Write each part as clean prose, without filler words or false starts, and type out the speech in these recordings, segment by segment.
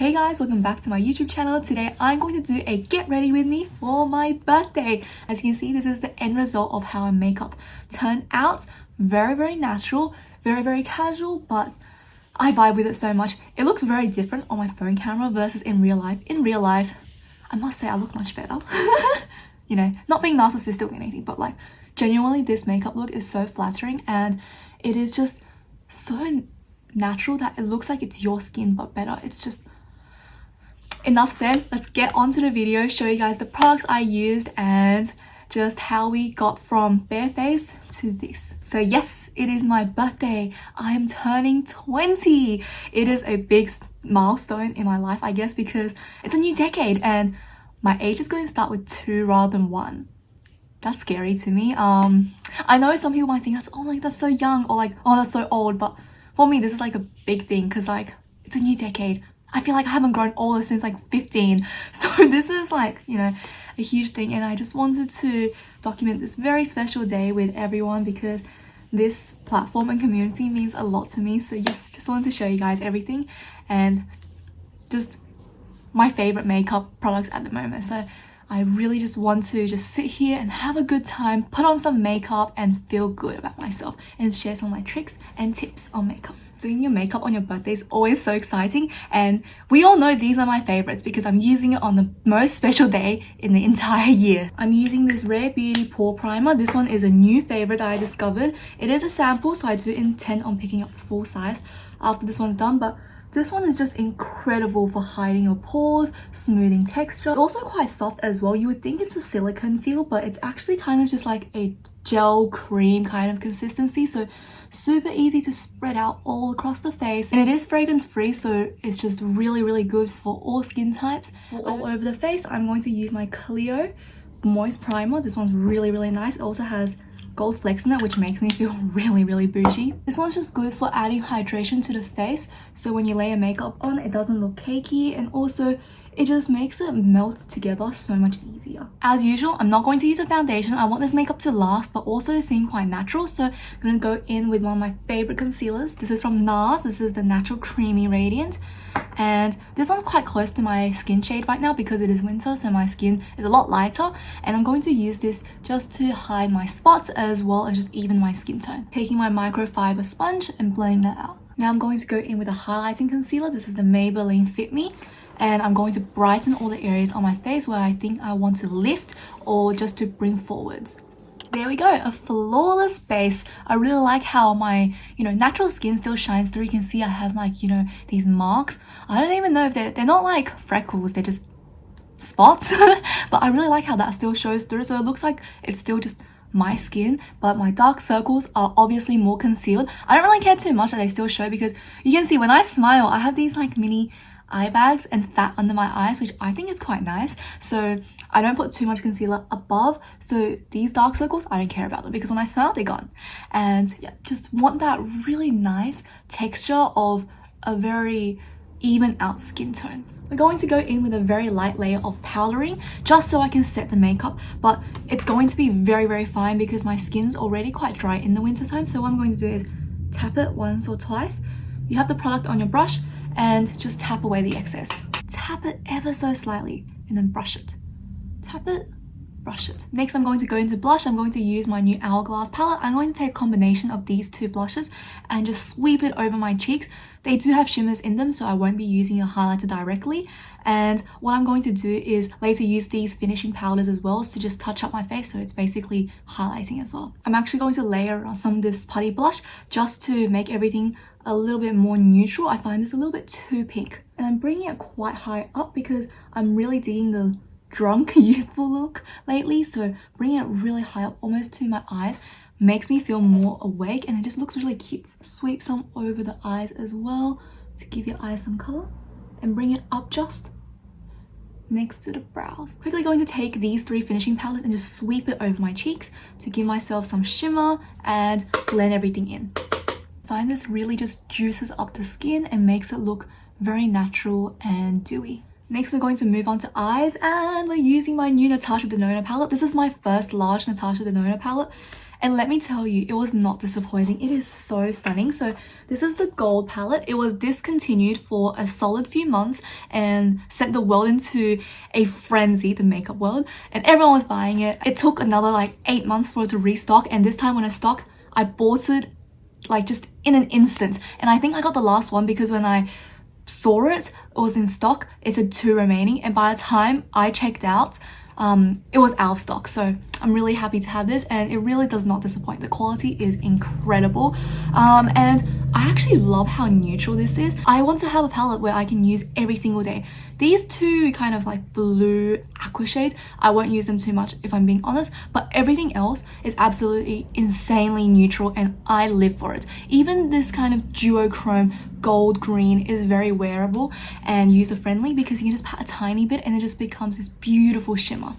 Hey guys, welcome back to my YouTube channel. Today I'm going to do a get ready with me for my birthday. As you can see, this is the end result of how my makeup turned out. Very natural, very casual, but I vibe with it so much. It looks very different on my phone camera versus in real life. In real life, I must say I look much better. You know, not being narcissistic or anything, but like genuinely this makeup look is so flattering and it is just so natural that it looks like it's your skin but better. It's just enough said. Let's get on to the video, show you guys the products I used and just how we got from bare face to this. So yes, it is my birthday. I am turning 20. It is a big milestone in my life, I guess, because it's a new decade and my age is going to start with 2 rather than 1. That's scary to me. I know some people might think that's, oh like that's so young, or like, oh that's so old, but for me this is like a big thing because like it's a new decade. I feel like I haven't grown older since like 15, so this is like, you know, a huge thing, and I just wanted to document this very special day with everyone because this platform and community means a lot to me. So yes, just wanted to show you guys everything and just my favorite makeup products at the moment. So I really just want to just sit here and have a good time, put on some makeup and feel good about myself and share some of my tricks and tips on makeup. Doing your makeup on your birthday is always so exciting, and we all know these are my favorites because I'm using it on the most special day in the entire year. I'm using this Rare Beauty Pore Primer. This one is a new favorite that I discovered. It is a sample, so I do intend on picking up the full size after this one's done, but this one is just incredible for hiding your pores, smoothing texture. It's also quite soft as well. You would think it's a silicone feel, but it's actually kind of just like a gel cream kind of consistency, so super easy to spread out all across the face, and it is fragrance free, so it's just really good for all skin types. For all over the face, I'm going to use my Clio Moist Primer. This one's really nice. It also has gold flecks in it, which makes me feel really bougie. This one's just good for adding hydration to the face, so when you layer makeup on, it doesn't look cakey, and also it just makes it melt together so much easier. As usual, I'm not going to use a foundation. I want this makeup to last but also seem quite natural, so I'm going to go in with one of my favorite concealers. This is from NARS. This is the Natural Creamy Radiant, and this one's quite close to my skin shade right now because it is winter, so my skin is a lot lighter, and I'm going to use this just to hide my spots as well as just even my skin tone. Taking my microfiber sponge and blending that out. Now I'm going to go in with a highlighting concealer. This is the Maybelline Fit Me, and I'm going to brighten all the areas on my face where I think I want to lift or just to bring forwards. There we go, a flawless base. I really like how my, you know, natural skin still shines through. You can see I have like, you know, these marks. I don't even know if they're not like freckles, they're just spots. But I really like how that still shows through, so it looks like it's still just my skin, but my dark circles are obviously more concealed. I don't really care too much that they still show because you can see when I smile, I have these like mini eye bags and fat under my eyes, which I think is quite nice. So I don't put too much concealer above, so these dark circles, I don't care about them because when I smile, they're gone. And yeah, just want that really nice texture of a very even out skin tone. We're going to go in with a very light layer of powdering just so I can set the makeup, but it's going to be very fine because my skin's already quite dry in the winter time. So what I'm going to do is tap it once or twice. You have the product on your brush and just tap away the excess. Tap it ever so slightly and then brush it. Tap it, brush it. Next, I'm going to go into blush. I'm going to use my new Hourglass palette. I'm going to take a combination of these 2 blushes and just sweep it over my cheeks. They do have shimmers in them, so I won't be using a highlighter directly. And what I'm going to do is later use these finishing powders as well to just touch up my face, so it's basically highlighting as well. I'm actually going to layer on some of this putty blush just to make everything a little bit more neutral. I find this a little bit too pink, and I'm bringing it quite high up because I'm really digging the drunk youthful look lately, so bringing it really high up almost to my eyes makes me feel more awake, and it just looks really cute. Sweep some over the eyes as well to give your eyes some color and bring it up just next to the brows. Quickly going to take these 3 finishing palettes and just sweep it over my cheeks to give myself some shimmer and blend everything in. I find this really just juices up the skin and makes it look very natural and dewy. Next, we're going to move on to eyes, and we're using my new Natasha Denona palette. This is my first large Natasha Denona palette, And let me tell you, it was not disappointing. It is so stunning. So this is the gold palette. It was discontinued for a solid few months and sent the world into a frenzy, the makeup world, and everyone was buying it. It took another like 8 months for it to restock, and this time when it stocked, I bought it like just in an instant. And I think I got the last one because when I saw it was in stock, it said 2 remaining, and by the time I checked out, it was out of stock. So I'm really happy to have this, and it really does not disappoint. The quality is incredible, and I actually love how neutral this is. I want to have a palette where I can use every single day. These 2 kind of like blue aqua shades, I won't use them too much if I'm being honest, but everything else is absolutely insanely neutral and I live for it. Even this kind of duochrome gold green is very wearable and user friendly because you can just pat a tiny bit and it just becomes this beautiful shimmer.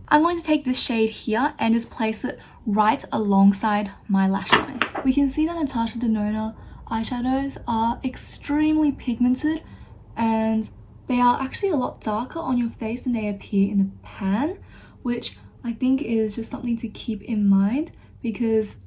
I'm going to take this shade here and just place it right alongside my lash line. We can see that Natasha Denona eyeshadows are extremely pigmented and they are actually a lot darker on your face than they appear in the pan, which I think is just something to keep in mind because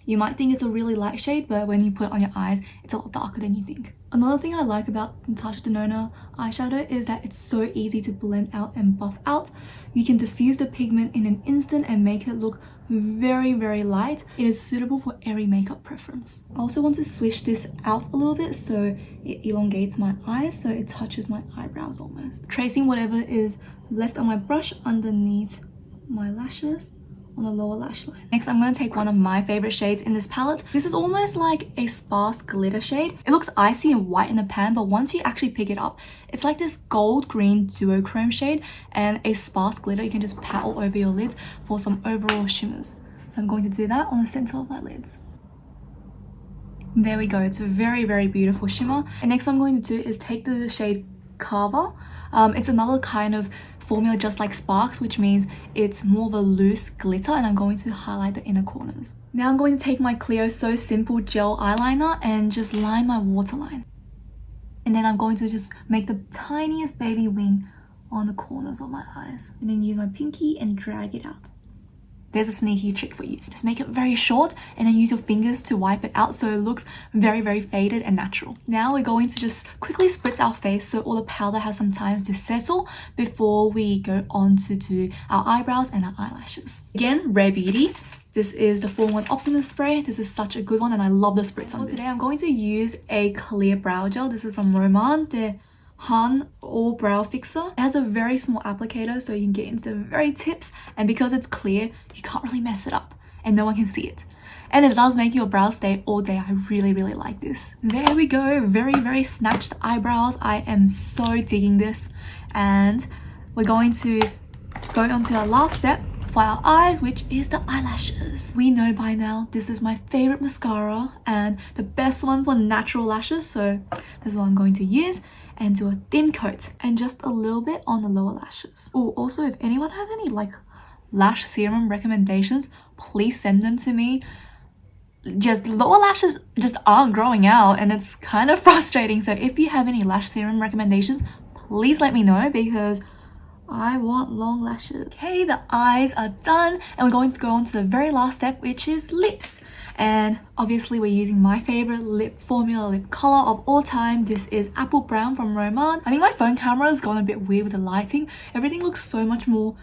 you might think it's a really light shade, but when you put it on your eyes, it's a lot darker than you think. Another thing I like about Natasha Denona eyeshadow is that it's so easy to blend out and buff out. You can diffuse the pigment in an instant and make it look very, very light. It is suitable for every makeup preference. I also want to swish this out a little bit so it elongates my eyes, so it touches my eyebrows almost. Tracing whatever is left on my brush underneath my lashes on the lower lash line. Next, I'm going to take one of my favorite shades in this palette. This is almost like a sparse glitter shade. It looks icy and white in the pan, but once you actually pick it up, it's like this gold green duochrome shade and a sparse glitter. You can just pat all over your lids for some overall shimmers. So I'm going to do that on the center of my lids. There we go. It's a very, very beautiful shimmer. And next what I'm going to do is take the shade Carver. It's another kind of formula just like Sparks, which means it's more of a loose glitter, and I'm going to highlight the inner corners. Now I'm going to take my Clio So Simple gel eyeliner and just line my waterline. And then I'm going to just make the tiniest baby wing on the corners of my eyes. And then use my pinky and drag it out. There's a sneaky trick for you. Just make it very short and then use your fingers to wipe it out so it looks very, very faded and natural. Now we're going to just quickly spritz our face so all the powder has some time to settle before we go on to do our eyebrows and our eyelashes. Again, Rare Beauty. This is the 4-in-1 Optimist spray. This is such a good one and I love the spritz on this. Today I'm going to use a clear brow gel. This is from Roman, the Han All Brow Fixer. It has a very small applicator so you can get into the very tips, and because it's clear, you can't really mess it up and no one can see it. And it does make your brows stay all day. I really, really like this. There we go. Very, very snatched eyebrows. I am so digging this. And we're going to go on to our last step for our eyes, which is the eyelashes. We know by now this is my favorite mascara and the best one for natural lashes, so that's what I'm going to use. And do a thin coat and just a little bit on the lower lashes. Oh, also if anyone has any like lash serum recommendations, please send them to me. Just lower lashes just aren't growing out and it's kind of frustrating. So if you have any lash serum recommendations, please let me know because I want long lashes. Okay, the eyes are done and we're going to go on to the very last step, which is lips. And obviously we're using my favorite lip formula lip color of all time. This is Apple Brown from Roman. I think my phone camera has gone a bit weird with the lighting. Everything looks so much more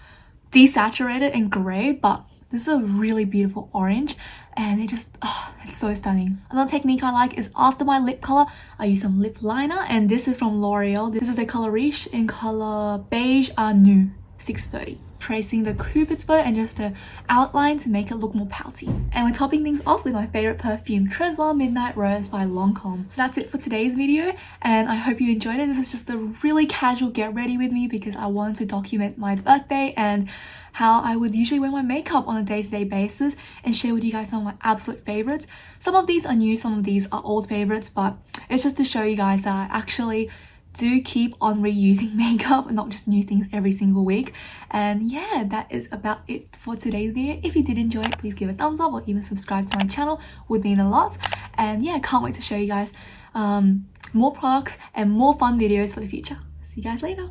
desaturated and grey, but this is a really beautiful orange and it just, it's so stunning. Another technique I like is after my lip color, I use some lip liner, and this is from L'Oreal. This is the color Riche in color Beige Nu 630. Tracing the Cupid's bow and just the outline to make it look more pouty. And we're topping things off with my favorite perfume, Tresor Midnight Rose by Lancome. So that's it for today's video and I hope you enjoyed it. This is just a really casual get ready with me because I wanted to document my birthday and how I would usually wear my makeup on a day-to-day basis and share with you guys some of my absolute favorites. Some of these are new, some of these are old favorites, but it's just to show you guys that I actually do keep on reusing makeup and not just new things every single week. And yeah, that is about it for today's video. If you did enjoy it, please give a thumbs up or even subscribe to my channel, would mean a lot. And yeah, I can't wait to show you guys more products and more fun videos for the future. See you guys later.